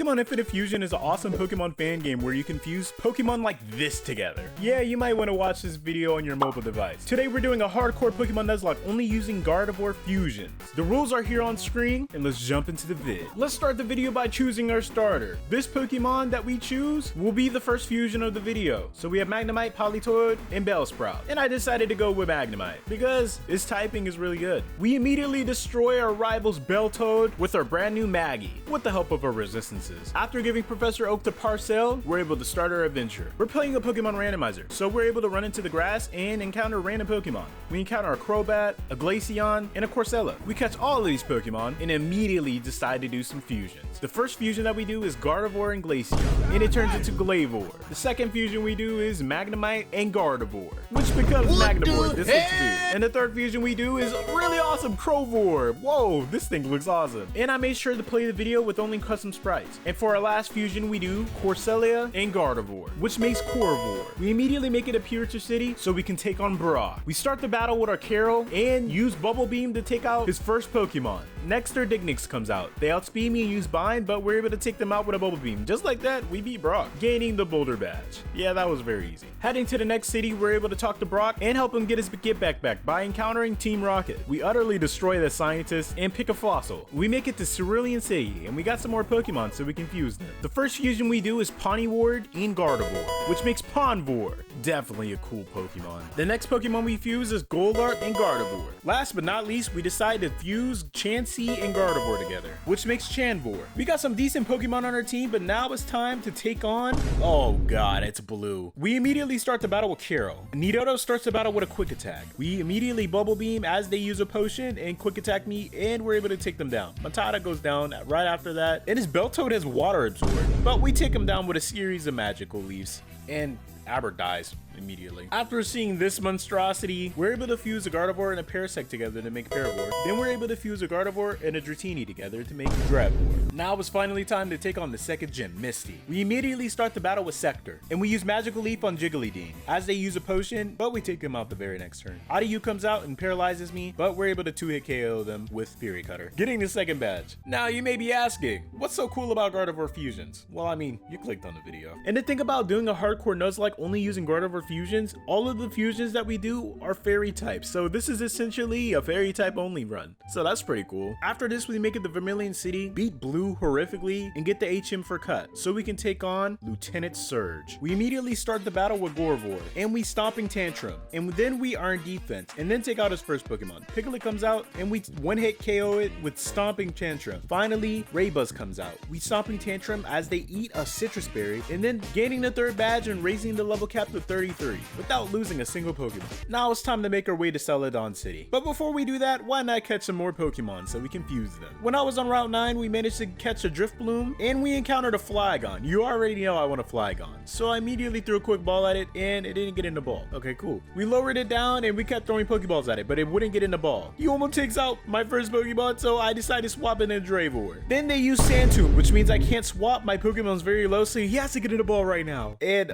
Pokemon Infinite Fusion is an awesome Pokemon fan game where you can fuse Pokemon like this together. Yeah, you might want to watch this video on your mobile device. Today we're doing a hardcore Pokemon Nuzlocke only using Gardevoir Fusions. The rules are here on screen, and let's jump into the vid. Let's start the video by choosing our starter. This Pokemon that we choose will be the first fusion of the video. So we have Magnemite, Politoed, and Bellsprout. And I decided to go with Magnemite because its typing is really good. We immediately destroy our rival's Beltoad with our brand new Maggie with the help of our resistances. After giving Professor Oak to Parcel, we're able to start our adventure. We're playing a Pokemon randomizer, so we're able to run into the grass and encounter random Pokemon. We encounter a Crobat, a Glaceon, and a Corcella. We catch all of these Pokemon and immediately decide to do some fusions. The first fusion that we do is Gardevoir and Glaceon, and it turns into Glaivor. The second fusion we do is Magnemite and Gardevoir, which becomes Magnemite. This looks weird. And the third fusion we do is really awesome Crowvor. Whoa, this thing looks awesome. And I made sure to play the video with only custom sprites. And for our last fusion we do Corcella and Gardevoir, which makes Corvor. We immediately make it appear to City so we can take on Brock. We start the battle with our Carol and use Bubble Beam to take out his first Pokemon. Next our Dignics comes out. They outspeed me and use Bind, but we're able to take them out with a Bubble Beam. Just like that, we beat Brock, gaining the Boulder Badge. Yeah, that was very easy. Heading to the next city, we're able to talk to Brock and help him get his get back by encountering Team Rocket. We utterly destroy the scientists and pick a fossil. We make it to Vermilion City, and we got some more Pokemon so we can fuse them. The first fusion we do is Ponyward and Gardevoir, which makes Ponvor. Definitely a cool Pokemon. The next Pokemon we fuse is Golart and Gardevoir. Last but not least, we decide to fuse Chansey and Gardevoir together, which makes Chanvor. We got some decent Pokemon on our team, but now it's time to take on... oh god, it's Blue. We immediately start the battle with Carol. Nidodo starts the battle with a Quick Attack. We immediately Bubble Beam as they use a potion and Quick Attack me, and we're able to take them down. Matata goes down right after that, and his Beltoad has Water Absorb, but we take him down with a series of magical leaves, and Aber dies immediately. After seeing this monstrosity, we're able to fuse a Gardevoir and a Parasect together to make Paravor. Then we're able to fuse a Gardevoir and a Dratini together to make Drabor. Now it's finally time to take on the second gym, Misty. We immediately start the battle with Sector, and we use Magical Leaf on Jigglydean as they use a potion, but we take them out the very next turn. Adiyu comes out and paralyzes me, but we're able to 2-hit KO them with Fury Cutter, getting the second badge. Now you may be asking, what's so cool about Gardevoir Fusions? Well, I mean, you clicked on the video. And to think about doing a hardcore Nuzlocke only using Gardevoir Fusions, all of the fusions that we do are fairy types, so this is essentially a fairy type only run, so that's pretty cool. After this, we make it to Vermilion City, beat Blue horrifically, and get the HM for cut so we can take on Lieutenant Surge. We immediately start the battle with Gorvor, and we Stomping Tantrum, and then we earn defense and then take out his first Pokemon. Piglet comes out and we one-hit KO it with Stomping Tantrum. Finally, Raybuzz comes out. We Stomping Tantrum as they eat a citrus berry, and then gaining the third badge and raising the level cap to 33 without losing a single Pokemon. Now it's time to make our way to Celadon City. But before we do that, why not catch some more Pokemon so we can fuse them? When I was on Route 9, we managed to catch a Drifbloom and we encountered a Flygon. You already know I want a Flygon, so I immediately threw a quick ball at it and it didn't get in the ball. Okay, cool. We lowered it down and we kept throwing Pokeballs at it, but it wouldn't get in the ball. He almost takes out my first Pokemon, so I decided to swap it in Drayvor. Then they use Sand Tomb, which means I can't swap. My Pokemon's very low, so he has to get in the ball right now. And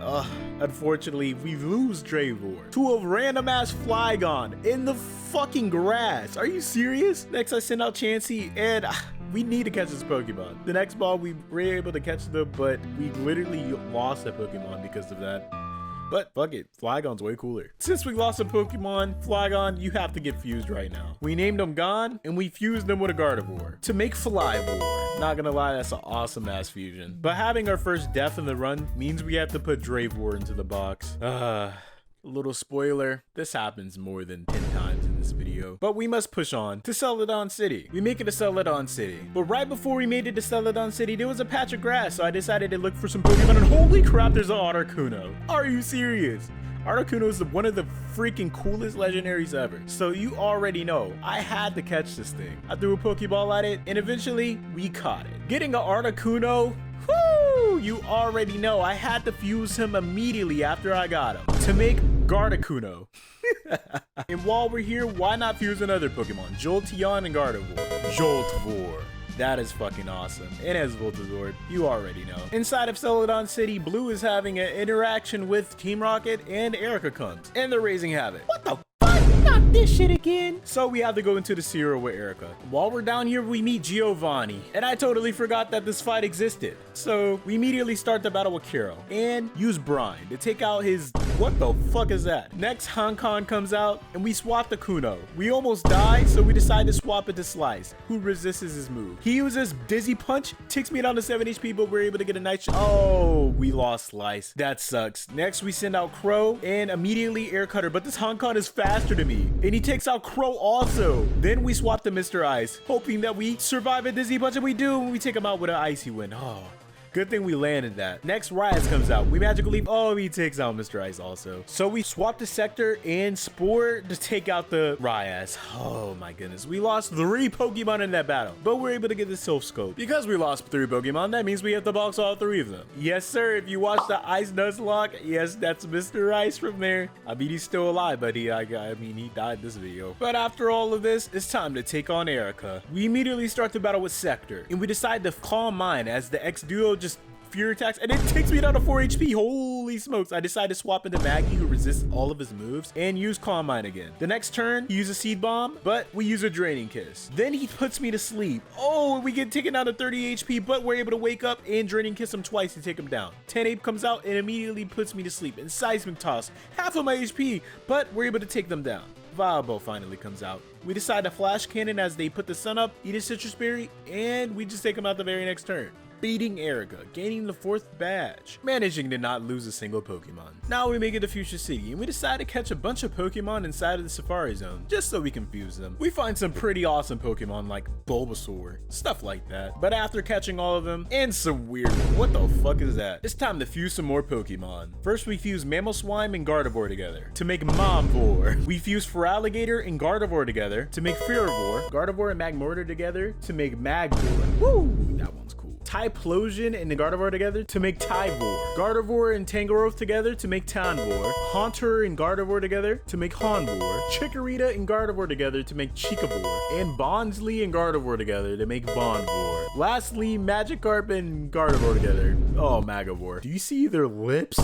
unfortunately, we lose Drayvor to a random ass Flygon in the fucking grass. Are you serious? Next, I send out Chansey, and we need to catch this Pokemon. The next ball, we were able to catch them, but we literally lost that Pokemon because of that. But fuck it, Flygon's way cooler. Since we lost a Pokemon, Flygon, you have to get fused right now. We named him Gon, and we fused them with a Gardevoir to make Flyvor. Not gonna lie, that's an awesome ass fusion. But having our first death in the run means we have to put Drayvor into the box. A little spoiler, this happens more than 10 times in this video. But we must push on to Celadon City. We make it to Celadon City. But right before we made it to Celadon City, there was a patch of grass, so I decided to look for some Pokemon, and holy crap, there's an Articuno. Are you serious? Articuno is one of the freaking coolest legendaries ever. So you already know, I had to catch this thing. I threw a Pokeball at it, and eventually, we caught it. Getting an Articuno, whoo! You already know, I had to fuse him immediately after I got him to make Gardecuno. And while we're here, why not fuse another Pokemon? Jolteon and Gardevoir. Joltvor. That is fucking awesome. It has Voltazord. You already know. Inside of Celadon City, Blue is having an interaction with Team Rocket, and Erika comes, and they're raising havoc. What the fuck? Not this shit again. So we have to go into the cereal with Erika. While we're down here, we meet Giovanni. And I totally forgot that this fight existed. So we immediately start the battle with Carol and use Brine to take out his... What the fuck is that? Next, Hong Kong comes out and we swap the Kuno. We almost die, so we decide to swap it to Slice, who resists his move. He uses Dizzy Punch, takes me down to 7 HP, but we're able to get a nice... Oh, we lost Slice. That sucks. Next, we send out Crow and immediately Air Cutter, but this Hong Kong is faster than me. And he takes out Crow also. Then we swap to Mr. Ice, hoping that we survive a Dizzy Punch, and we do, and we take him out with an Icy Wind. Oh. Good thing we landed that. Next, Riot comes out. We Magical Leap. Oh, he takes out Mr. Ice also. So we swap the Sector and Spore to take out the Riot. Oh my goodness. We lost 3 Pokemon in that battle, but we're able to get the Silph Scope. Because we lost 3 Pokemon, that means we have to box all 3 of them. Yes, sir. If you watch the Ice Nuzlocke, yes, that's Mr. Ice from there. I mean, he's still alive, but he died this video. But after all of this, it's time to take on Erika. We immediately start the battle with Sector, and we decide to Calm Mind as the X-Duo just Fury attacks, and it takes me down to 4 HP. Holy smokes. I decide to swap into Maggie, who resists all of his moves, and use Calm Mind again. The next turn, he uses Seed Bomb, but we use a Draining Kiss. Then he puts me to sleep. Oh, we get taken down to 30 HP, but we're able to wake up and Draining Kiss him twice to take him down. 10 Ape comes out and immediately puts me to sleep. And Seismic Toss, half of my HP, but we're able to take them down. Viable finally comes out. We decide to Flash Cannon as they put the sun up, eat a Citrus Berry, and we just take him out the very next turn. Beating Erika, gaining the 4th badge, managing to not lose a single Pokemon. Now we make it to Fuchsia City, and we decide to catch a bunch of Pokemon inside of the Safari Zone, just so we confuse them. We find some pretty awesome Pokemon like Bulbasaur, stuff like that. But after catching all of them, and some weird, what the fuck is that? It's time to fuse some more Pokemon. First we fuse Mamoswine and Gardevoir together to make Momvor. We fuse Feraligatr and Gardevoir together to make Fervor. Gardevoir and Magmortar together to make Magvor. Woo! That one's cool. Typhlosion and the Gardevoir together to make Tyvor. Gardevoir and Tangrowth together to make Tanvor. Haunter and Gardevoir together to make Honvor. Chikorita and Gardevoir together to make Chikavor. And Bonsly and Gardevoir together to make Bonvor. Lastly, Magikarp and Gardevoir together. Oh, Magavor. Do you see their lips?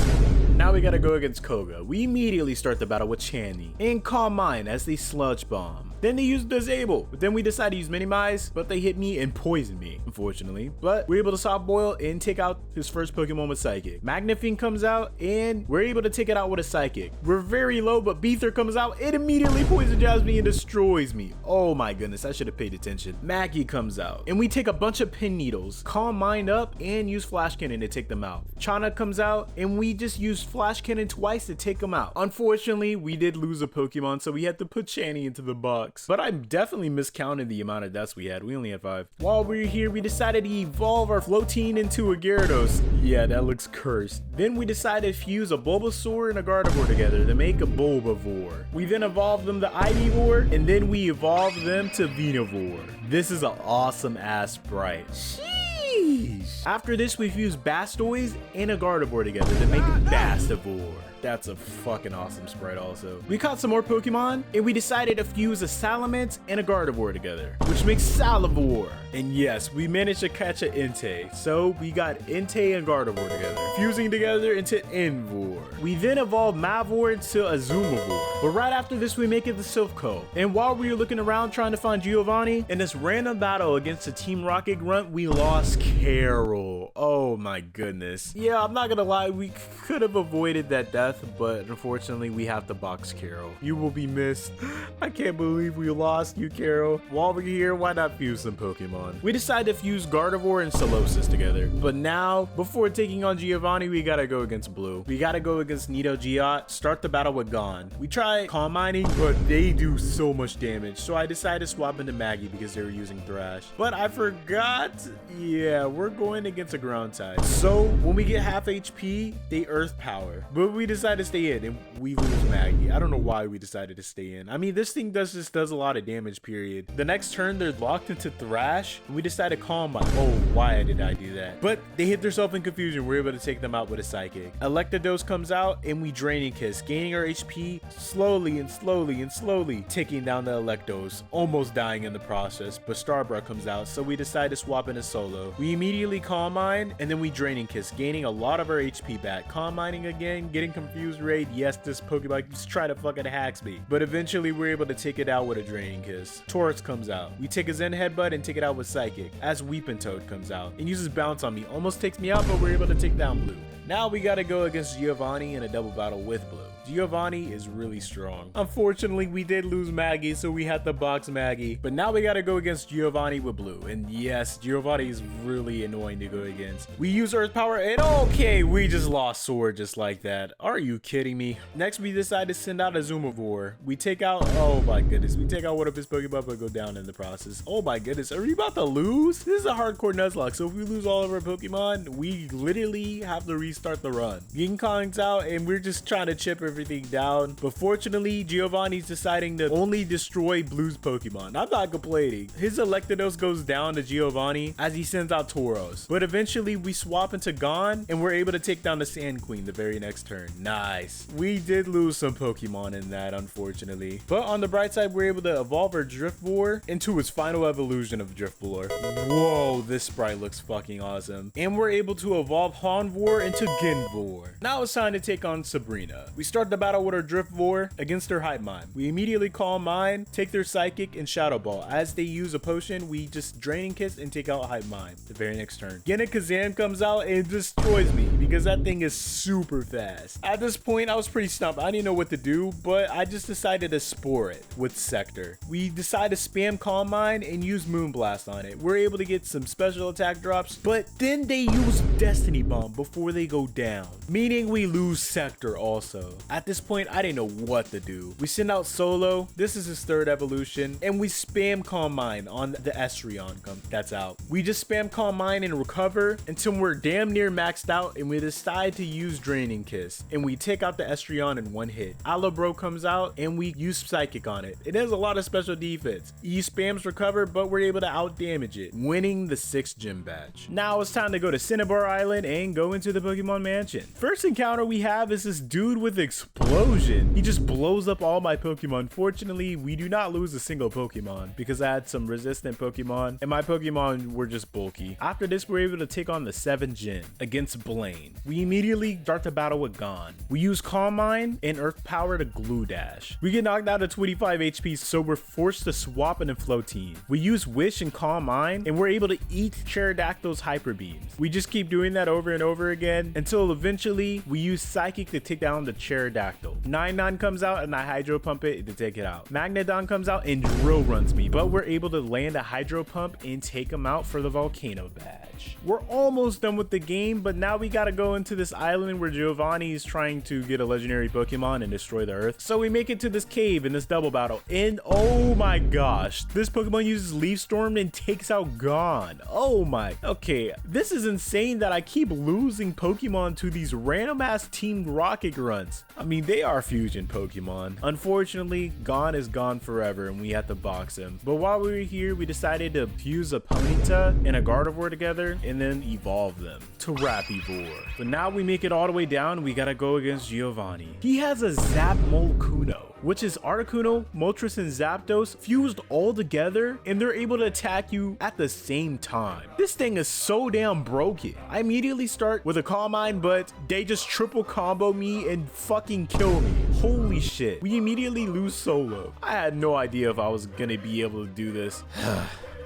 Now we gotta go against Koga. We immediately start the battle with Channy and Calm Mind as they Sludge Bomb. Then they use Disable, but then we decide to use Minimize, but they hit me and poison me, unfortunately. But we're able to Soft Boil and take out his first Pokemon with Psychic. Magnifying comes out, and we're able to take it out with a Psychic. We're very low, but Beether comes out, it immediately Poison Jabs me and destroys me. Oh my goodness, I should have paid attention. Maggie comes out, and we take a bunch of Pin Needles, Calm Mind up, and use Flash Cannon to take them out. Chana comes out, and we just use Flash Cannon twice to take them out. Unfortunately, we did lose a Pokemon, so we had to put Channy into the box. But I definitely miscounted the amount of deaths we had. We only had 5. While we were here, we decided to evolve our Floatine into a Gyarados. Yeah, that looks cursed. Then we decided to fuse a Bulbasaur and a Gardevoir together to make a Bulbavor. We then evolved them to Ivyvor, and then we evolved them to Venivore. This is an awesome ass sprite. Sheesh. After this, we fused Blastoise and a Gardevoir together to make Bastivore. That's a fucking awesome sprite also. We caught some more Pokemon, and we decided to fuse a Salamence and a Gardevoir together, which makes Salivore. And yes, we managed to catch an Entei. So we got Entei and Gardevoir together, fusing together into Envor. We then evolved Mavor into Azumavor. But right after this, we make it to Silph Co. And while we were looking around trying to find Giovanni, in this random battle against the Team Rocket Grunt, we lost Carol. Oh my goodness. Yeah, I'm not gonna lie, we could have avoided that death, but unfortunately we have to box Carol. You will be missed. I can't believe we lost you, Carol. While we're here, why not fuse some Pokemon? We decided to fuse Gardevoir and Solosis together. But now, before taking on Giovanni, we gotta go against Blue. We gotta go against Nido Giot, start the battle with Gon. We tried Calm Minding, but they do so much damage. So I decided to swap into Maggie because they were using Thrash. But I forgot, yeah, we're going against a ground type. So when we get half HP, they Earth Power. But we decided to stay in and we lose Maggie. I don't know why we decided to stay in. I mean, this thing just does a lot of damage, period. The next turn, they're locked into Thrash, and we decided to Calm Mind. Oh, why did I do that? But they hit themselves in confusion. We're able to take them out with a Psychic. Electabuzz comes out, and we Draining Kiss, gaining our HP slowly and slowly and slowly, taking down the Electabuzz, almost dying in the process. But Starbra comes out, so we decide to swap into Solo. We immediately Calm Mind, Mine, and then we Draining Kiss, gaining a lot of our HP back. Calm Mining again, getting confused raid. Yes, this Pokemon just try to fucking hacks me. But eventually we're able to take it out with a Draining Kiss. Taurus comes out. We take a Zen Headbutt and take it out with Psychic. As Weeping Toad comes out and uses Bounce on me. Almost takes me out, but we're able to take down Blue. Now we gotta go against Giovanni in a double battle with Blue. Giovanni is really strong. Unfortunately, we did lose Maggie, so we had to box Maggie. But now we gotta go against Giovanni with Blue. And yes, Giovanni is really annoying to go against. We use Earth Power, and okay, we just lost Sword just like that. Are you kidding me? Next, we decide to send out a Zumavore. We take out, oh my goodness, we take out one of his Pokemon, but go down in the process. Oh my goodness, are we about to lose? This is a hardcore Nuzlocke, so if we lose all of our Pokemon, we literally have to restart the run. King Kong's out, and we're just trying to chip everything down. But fortunately, Giovanni's deciding to only destroy Blue's Pokemon. I'm not complaining. His Electados goes down to Giovanni as he sends out Tauros. But eventually, we swap into Gon, and we're able to take down the Sand Queen the very next turn. Nice. We did lose some Pokemon in that, unfortunately. But on the bright side, we're able to evolve our Driftvor into its final evolution of Driftvor. Whoa, this sprite looks fucking awesome. And we're able to evolve Honvor into Genvor. Now it's time to take on Sabrina. We start the battle with our Driftvor against their Hype Mine. We immediately Calm Mine, take their Psychic, and Shadow Ball. As they use a potion, we just Draining Kiss and take out Hype Mine the very next turn. Kazam comes out and destroys me because that thing is super fast. At this point, I was pretty stumped. I didn't know what to do, but I just decided to Spore it with Sector. We decide to spam Calm Mine and use Moonblast on it. We're able to get some special attack drops, but then they use Destiny Bomb before they go down, meaning we lose Sector also. At this point, I didn't know what to do. We send out Solo. This is his third evolution, and we spam Calm Mine on the Esrion. That's out. We just spam Calm Mine and recover until we're damn near maxed out, and we decide to use Draining Kiss, and we take out the Esrion in one hit. Alabro comes out, and we use Psychic on it. It has a lot of special defense. He spams recover, but we're able to out damage it, winning the 6th gym badge. Now it's time to go to Cinnabar Island and go into the Pokemon Mansion. First encounter we have is this dude with Explosion. He just blows up all my Pokemon. Fortunately, we do not lose a single Pokemon because I had some resistant Pokemon and my Pokemon were just bulky. After this, we're able to take on the 7th gym against Blaine. We immediately start the battle with Gon. We use Calm Mine and Earth Power to Glue Dash. We get knocked out at 25 HP, so we're forced to swap into Floatine. We use Wish and Calm Mine, and we're able to eat Pterodactyl's Hyper Beams. We just keep doing that over and over again until eventually we use Psychic to take down the Pterodactyl. 9 comes out and I Hydro Pump it to take it out. Magnodon comes out and Drill runs me, but we're able to land a Hydro Pump and take him out for the Volcano badge. We're almost done with the game, but now we gotta go into this island where Giovanni is trying to get a legendary Pokemon and destroy the earth. So we make it to this cave in this double battle, and oh my gosh, this Pokemon uses Leaf Storm and takes out Gon. Oh my, okay, this is insane that I keep losing Pokemon to these random ass Team Rocket grunts. I mean, they are fusion Pokemon. Unfortunately, Gon is gone forever and we have to box him. But while we were here, we decided to fuse a Ponyta and a Gardevoir together and then evolve them to Rapivore. But now we make it all the way down, we gotta go against Giovanni. He has a Zap Molkuno, which is Articuno, Moltres, and Zapdos fused all together, and they're able to attack you at the same time. This thing is so damn broken. I immediately start with a Calm Mind, but they just triple combo me and fucking kill me. Holy shit. We immediately lose Solo. I had no idea if I was gonna be able to do this.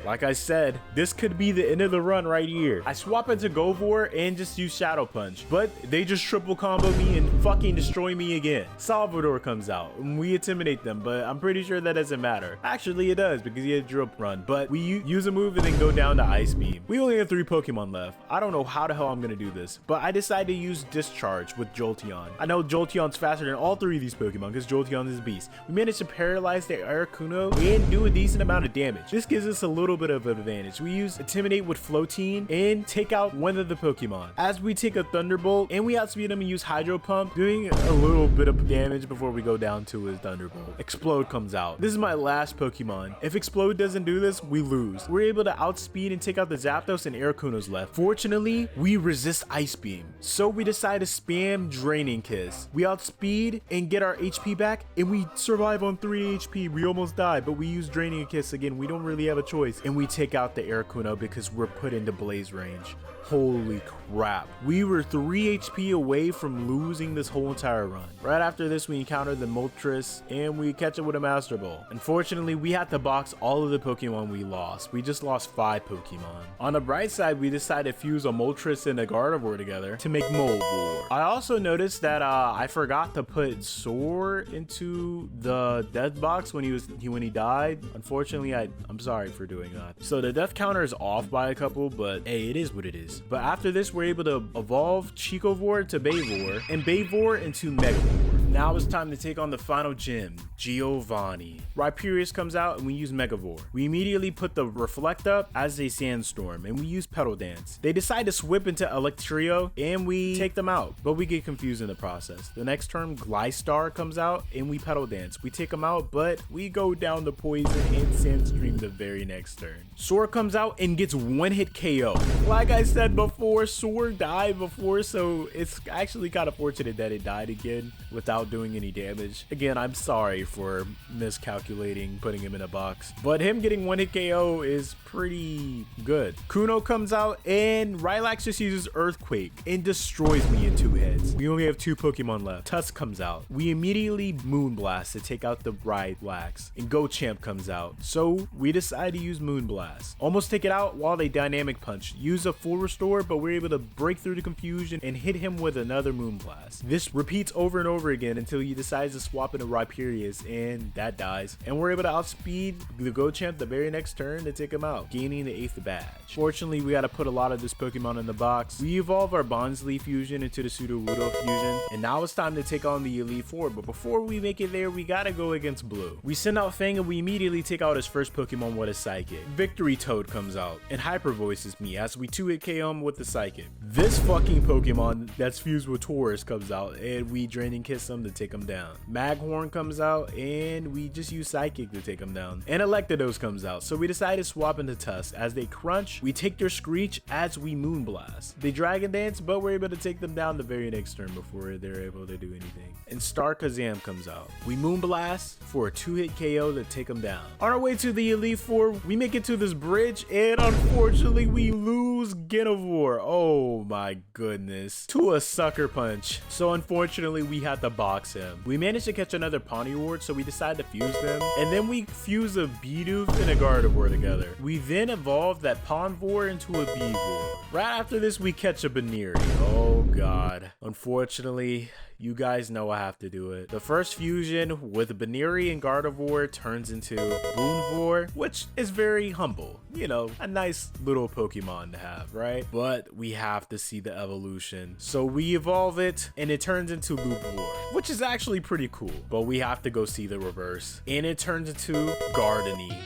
Like I said, this could be the end of the run right here. I swap into Govor and just use Shadow Punch, but they just triple combo me and fucking destroy me again. Salvador comes out and we intimidate them, but I'm pretty sure that doesn't matter. Actually, it does because he had Drill Run, but we use a move and then go down to Ice Beam. We only have 3 Pokemon left. I don't know how the hell I'm gonna do this, but I decided to use Discharge with Jolteon. I know Jolteon's faster than all 3 of these Pokemon because Jolteon is a beast. We managed to paralyze the Articuno and do a decent amount of damage. This gives us a little bit of an advantage. We use Intimidate with Floatine and take out one of the Pokemon. As we take a Thunderbolt and we outspeed him and use Hydro Pump, doing a little bit of damage before we go down to his Thunderbolt. Explode comes out. This is my last Pokemon. If Explode doesn't do this, we lose. We're able to outspeed and take out the Zapdos and Articuno's left. Fortunately, we resist Ice Beam, so we decide to spam Draining Kiss. We outspeed and get our HP back, and we survive on 3 HP. We almost died, but we use Draining Kiss again. We don't really have a choice, and we take out the Articuno because we're put into Blaze range. Holy crap. We were 3 HP away from losing this whole entire run. Right after this, we encountered the Moltres and we catch it with a Master Ball. Unfortunately, we had to box all of the Pokemon we lost. We just lost 5 Pokemon. On the bright side, we decided to fuse a Moltres and a Gardevoir together to make Molevore. I also noticed that I forgot to put Soar into the death box when he died. Unfortunately, I'm sorry for doing that. So the death counter is off by a couple, but hey, it is what it is. But after this, we're able to evolve Chicovore to Bayvor and Bayvor into Megavore. Now it's time to take on the final gym, Giovanni. Rhyperius comes out and we use Megavore. We immediately put the Reflect up as a Sandstorm and we use Petal Dance. They decide to swip into Electrio and we take them out, but we get confused in the process. The next turn, Glystar comes out and we Petal Dance. We take them out, but we go down the Poison and Sandstream the very next turn. Soar comes out and gets one-hit KO. Like I said before, Soar died before, so it's actually kind of fortunate that it died again without doing any damage. Again, I'm sorry for miscalculating putting him in a box, but him getting one-hit KO is pretty good. Kuno comes out and Rylax just uses Earthquake and destroys me in 2 hits. We only have 2 Pokemon left. Tusk comes out. We immediately Moonblast to take out the Rylax and Gochamp comes out. So we decide to use Moonblast. Almost take it out while they Dynamic Punch. Use a full restore, but we're able to break through the confusion and hit him with another Moonblast. This repeats over and over again until he decides to swap into Rhyperius and that dies. And we're able to outspeed the Gochamp the very next turn to take him out, gaining the 8th badge. Fortunately, we got to put a lot of this Pokemon in the box. We evolve our Bonsly fusion into the Sudowoodo fusion, and now it's time to take on the Elite Four. But before we make it there, we gotta go against Blue. We send out Fang and we immediately take out his first Pokemon with a Psychic. Victory Toad comes out and Hyper Voices me as we 2-hit KO him with the Psychic. This fucking Pokemon that's fused with Taurus comes out and we Draining Kiss him to take him down. Maghorn comes out and we just use Psychic to take him down. And Electados comes out, so we decide to swap into Tusk. As they crunch, we take their Screech as we Moonblast. They Dragon Dance, but we're able to take them down the very next turn before they're able to do anything. And Star Kazam comes out. We Moonblast for a 2-hit KO to take them down. On our way to the Elite Four, we make it to this bridge and unfortunately we lose Gardevoir. Oh my goodness. To a Sucker Punch. So unfortunately we had to box him. We managed to catch another Ponyard, so we decided to fuse them. And then we fuse a Bidoof and a Gardevoir together. We then evolved that Ponvor into a Beevor. Right after this, we catch a Baneri. Oh god. Unfortunately, you guys know I have to do it. The first fusion with Baneri and Gardevoir turns into Boonvor, which is very humble. You know, a nice little Pokemon to have, right? But we have to see the evolution. So we evolve it and it turns into Lupvor, which is actually pretty cool. But we have to go see the reverse. And it turns into Gardevoir.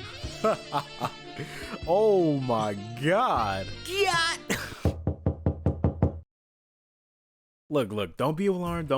Oh my god. Look, don't be alarmed,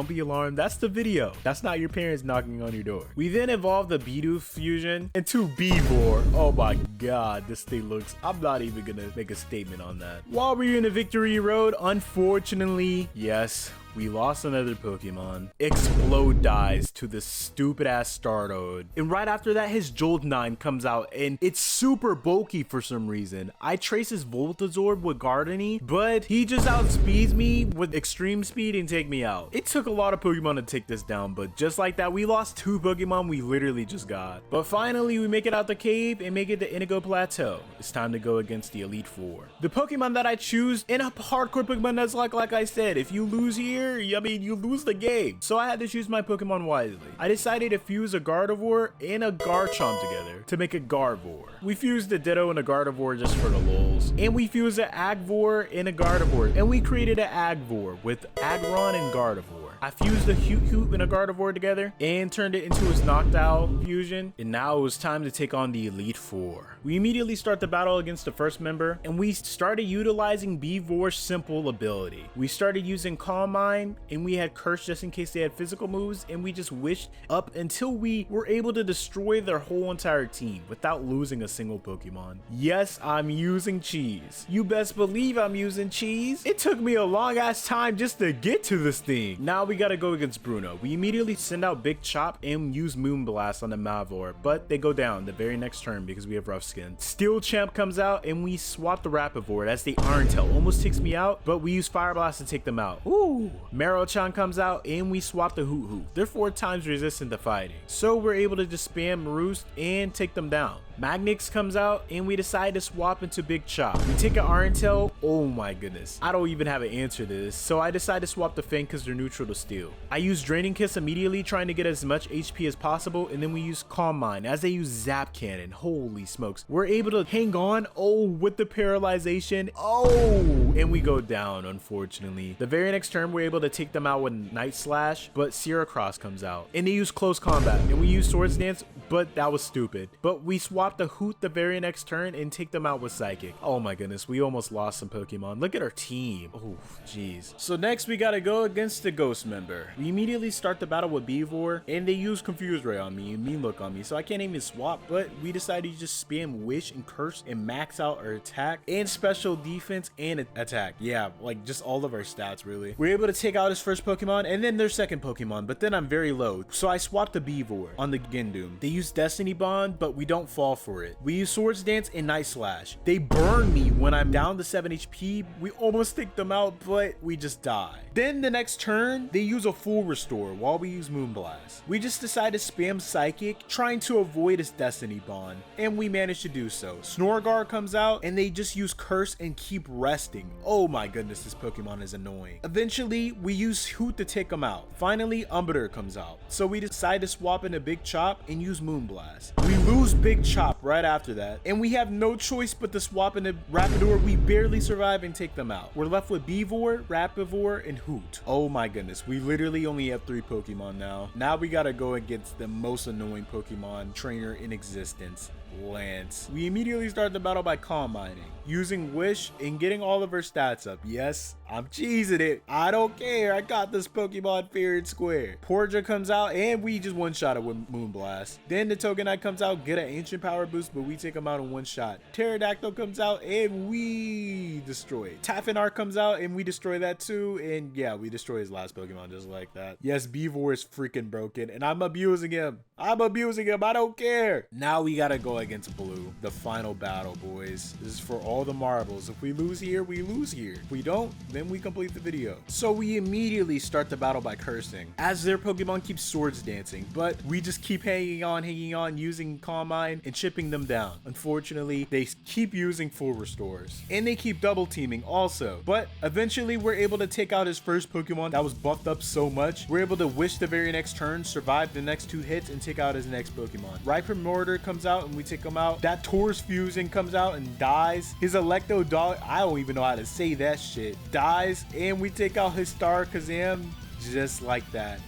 that's the video. That's not your parents knocking on your door. We then evolved the Bidoof fusion into Beevor. Oh my god, this thing looks, I'm not even gonna make a statement on that. While we're in the victory road, unfortunately, yes, we lost another Pokemon. Explode dies to this stupid ass Startoad. And right after that, his Jolteon comes out and it's super bulky for some reason. I trace his Voltazorb with Gardevoir, but he just outspeeds me with extreme speed and take me out. It took a lot of Pokemon to take this down, but just like that, we lost 2 Pokemon we literally just got. But finally, we make it out the cave and make it to Indigo Plateau. It's time to go against the Elite Four. The Pokemon that I choose in a hardcore Pokemon Nuzlocke, like I said, if you lose here, I mean, you lose the game. So I had to choose my Pokemon wisely. I decided to fuse a Gardevoir and a Garchomp together to make a Gardevoir. We fused a Ditto and a Gardevoir just for the lulz. And we fused an Agvor and a Gardevoir. And we created an Agvor with Aggron and Gardevoir. I fused a Hoot and a Gardevoir together and turned it into his Noctowl fusion. And now it was time to take on the Elite Four. We immediately start the battle against the first member and we started utilizing Beevor's simple ability. We started using Calm Mind and we had Curse just in case they had physical moves, and we just wished up until we were able to destroy their whole entire team without losing a single Pokemon. Yes, I'm using cheese. You best believe I'm using cheese. It took me a long ass time just to get to this thing. Now we we gotta go against Bruno. We immediately send out Big Chop and use Moonblast on the Malvor, but they go down the very next turn because we have Rough Skin. Steel Champ comes out and we swap the Rapivore as the Iron Tail almost takes me out, but we use Fire Blast to take them out. Ooh. Marrow-chan comes out and we swap the Hoot Hoot. They're 4 times resistant to fighting, so we're able to just spam Roost and take them down. Magnix comes out and we decide to swap into Big Chop. We take an Iron Tail. Oh my goodness. I don't even have an answer to this, so I decide to swap the Fang because they're neutral to Steel. I use Draining Kiss immediately, trying to get as much HP as possible, and then we use Calm Mind as they use Zap Cannon. Holy smokes. We're able to hang on. Oh, with the paralyzation. Oh, and we go down, unfortunately. The very next turn, we're able to take them out with Night Slash, but Sierra Cross comes out. And they use Close Combat, and we use Swords Dance, but that was stupid. But we swap the Hoot the very next turn and take them out with Psychic. Oh my goodness, we almost lost some Pokemon. Look at our team. Oh, jeez. So next we gotta go against the Ghost member. We immediately start the battle with Beevor, and they use Confuse Ray on me and Mean Look on me, so I can't even swap, but we decided to just spam Wish and Curse and max out our attack and special defense and attack. Yeah, like just all of our stats really. We're able to take out his first Pokemon and then their second Pokemon, but then I'm very low, so I swapped the Beevor on the Gindoom. They use Destiny Bond, but we don't fall for it. We use Swords Dance and Night Slash. They burn me when I'm down to 7 HP. We almost take them out, but we just die. Then the next turn, they use a full restore while we use Moonblast. We just decide to spam Psychic, trying to avoid his Destiny Bond, and we manage to do so. Snorgar comes out, and they just use Curse and keep resting. Oh my goodness, this Pokemon is annoying. Eventually, we use Hoot to take them out. Finally, Umbreon comes out, so we decide to swap into Big Chop and use Moonblast. We lose Big Chop right after that, and we have no choice but to swap into Rapidor. We barely survive and take them out. We're left with Beevor, Rapivore, and Hoot. Oh my goodness, we literally only have 3 Pokemon now. Now we gotta go against the most annoying Pokemon trainer in existence, Lance. We immediately start the battle by Calm Minding, using Wish and getting all of her stats up. Yes, I'm cheesing it. I don't care. I got this Pokemon fair and square. Porja comes out and we just one-shot it with Moonblast. Then the Togepi comes out, get an Ancient Power boost, but we take him out in one shot. Pterodactyl comes out and we destroy it. Tafenar comes out and we destroy that too. And yeah, we destroy his last Pokemon just like that. Yes, Beevor is freaking broken and I'm abusing him. I don't care. Now we gotta go against Blue. The final battle, boys. This is for all the marbles. If we lose here, we lose here. If we don't, then we complete the video. So we immediately start the battle by cursing as their Pokemon keeps Swords Dancing, but we just keep hanging on, using Calm Mind and chipping them down. Unfortunately, they keep using full restores and they keep double teaming also, but eventually we're able to take out his first Pokemon that was buffed up so much. We're able to Wish the very next turn, survive the next 2 hits, and take out his next Pokemon. Rhyperior Mortar comes out and we take him out. That Taurus Fusion comes out and dies. His Electo Dog, I don't even know how to say that shit, dies, and we take out his Star Kazam just like that,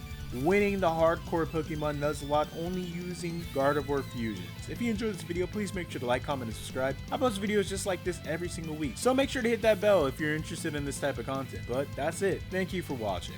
winning the hardcore Pokemon Nuzlocke only using Gardevoir Fusions. If you enjoyed this video, please make sure to like, comment, and subscribe. I post videos just like this every single week, so make sure to hit that bell if you're interested in this type of content. But that's it. Thank you for watching.